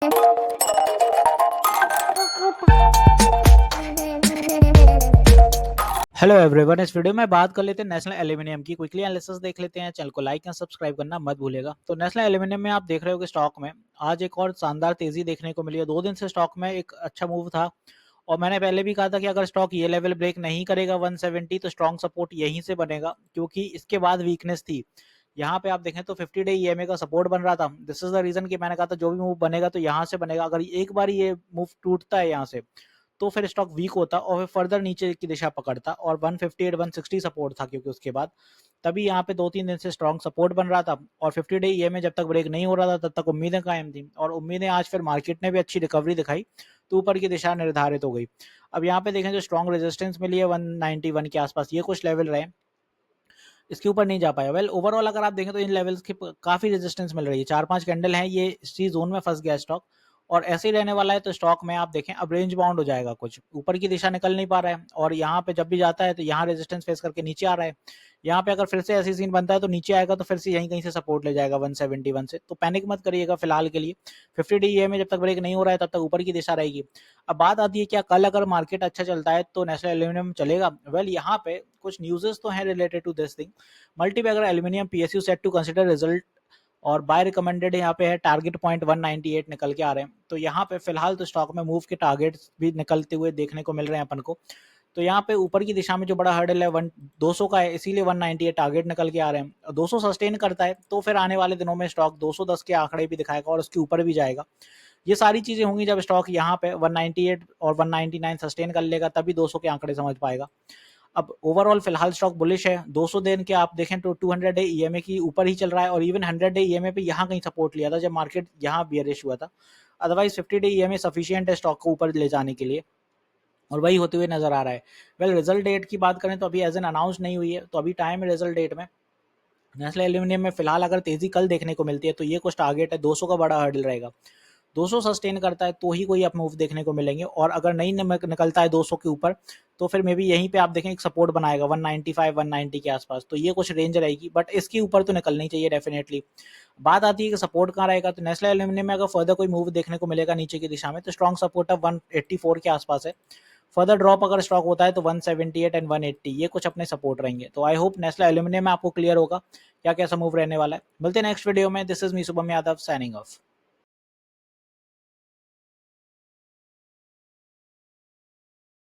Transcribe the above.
Hello everyone, इस video में बात कर लेते हैं नेशनल एल्यूमिनियम की। क्विकली एनालिसिस देख लेते हैं। चैनल को लाइक एंड सब्सक्राइब करना मत भूलिएगा। तो नेशनल एल्यूमिनियम में आप देख रहे हो कि स्टॉक में आज एक और शानदार तेजी देखने को मिली है। 2 दिन से स्टॉक में एक अच्छा मूव था और मैंने पहले भी कहा था कि अगर स्टॉक ये लेवल ब्रेक नहीं करेगा 170 तो स्ट्रॉन्ग सपोर्ट यहीं से बनेगा, क्योंकि इसके बाद वीकनेस थी। यहाँ पे आप देखें तो 50 डे ईएमए का सपोर्ट बन रहा था। दिस इज द रीजन कि मैंने कहा था जो भी मूव बनेगा तो यहाँ से बनेगा। अगर एक बार ये मूव टूटता है यहाँ से तो फिर स्टॉक वीक होता और फिर फर्दर नीचे की दिशा पकड़ता और 158 160 सपोर्ट था, क्योंकि उसके बाद तभी यहाँ पे 2-3 दिन से स्ट्रॉन्ग सपोर्ट बन रहा था और 50 डे ईएमए जब तक ब्रेक नहीं हो रहा था तब तक उम्मीदें कायम थी और उम्मीदें आज फिर मार्केट ने भी अच्छी रिकवरी दिखाई तो ऊपर की दिशा निर्धारित हो गई। अब यहाँ पे देखें जो स्ट्रॉन्ग रेजिस्टेंस मिली है 191 के आसपास, ये कुछ लेवल रहे, इसके ऊपर नहीं जा पाया। वेल ओवरऑल अगर आप देखें तो इन लेवल्स की काफी रेजिस्टेंस मिल रही है। 4-5 कैंडल है, ये इसी जोन में फंस गया स्टॉक और ऐसे ही रहने वाला है। तो स्टॉक में आप देखें अब रेंज बाउंड हो जाएगा, कुछ ऊपर की दिशा निकल नहीं पा रहा है और यहाँ पे जब भी जाता है तो यहाँ रेजिस्टेंस फेस करके नीचे आ रहा है। यहाँ पे अगर फिर से ऐसी सीन बनता है तो नीचे आएगा तो फिर से यहीं कहीं से सपोर्ट ले जाएगा 171 से। तो पैनिक मत करिएगा फिलहाल के लिए। 50 डी में जब तक ब्रेक नहीं हो रहा है तब तक ऊपर की दिशा रहेगी। अब बात आती है क्या कल अगर मार्केट अच्छा चलता है तो नेशनल एल्यूमिनियम चलेगा? वेल यहाँ पे कुछ न्यूज़ेस तो हैं related to this thing. Multibagger aluminium PSU set to consider result और बाय रिकमेंडेड यहाँ पे है। टारगेट पॉइंट 198 निकल के आ रहे हैं। तो यहाँ पे फिलहाल तो स्टॉक में मूव के टारगेट्स भी निकलते हुए देखने को मिल रहे हैं अपन को। तो यहाँ पे ऊपर की दिशा में जो बड़ा हर्डल है 200 का है, इसीलिए 198 टारगेट निकल के आ रहे हैं। 200 सस्टेन करता है तो फिर आने वाले दिनों में स्टॉक 210 के आंकड़े भी दिखाएगा और उसके ऊपर भी जाएगा। ये सारी चीजें होंगी जब स्टॉक यहाँ पे 198 और 199 सस्टेन कर लेगा, तभी 200 के आंकड़े समझ पाएगा। अब ओवरऑल फिलहाल स्टॉक बुलिश है। 200 दिन के आप देखें तो 200 डे ईएमए की ऊपर ही चल रहा है और इवन 100 डे ईएमए पे यहाँ कहीं सपोर्ट लिया था जब मार्केट यहाँ बियरिश हुआ था। अदरवाइज 50 डे ईएमए सफिशिएंट है स्टॉक को ऊपर ले जाने के लिए और वही होते हुए नजर आ रहा है। वेल रिजल्ट डेट की बात करें तो अभी एज एन अनाउंस नहीं हुई है, तो अभी टाइम है रिजल्ट डेट में। नेस्ले एल्यूमिनियम में फिलहाल अगर तेजी कल देखने को मिलती है तो ये कुछ टारगेट है, 200 का बड़ा हर्डल रहेगा। 200 सस्टेन करता है तो ही कोई अप मूव देखने को मिलेंगे और अगर नहीं निकलता है 200 के ऊपर तो फिर मे बी यहीं पे आप देखें एक सपोर्ट बनाएगा 195 190 के आसपास। तो ये कुछ रेंज रहेगी, बट इसके ऊपर तो निकलनी चाहिए डेफिनेटली। बात आती है कि सपोर्ट कहाँ रहेगा, तो नेस्ले एल्यूमिनियम में अगर फर्दर कोई मूव देखने को मिलेगा नीचे की दिशा में तो स्ट्रॉन्ग सपोर्ट अब 184 के आसपास है। फर्दर ड्रॉप अगर स्टॉक होता है तो 178 एंड 180 ये कुछ अपने सपोर्ट रहेंगे। तो आई होप नेस्ले एल्यूमिनियम में आपको क्लियर होगा क्या कैसा मूव रहने वाला है। मिलते हैं नेक्स्ट वीडियो में। This is me Shubham Yadav signing off.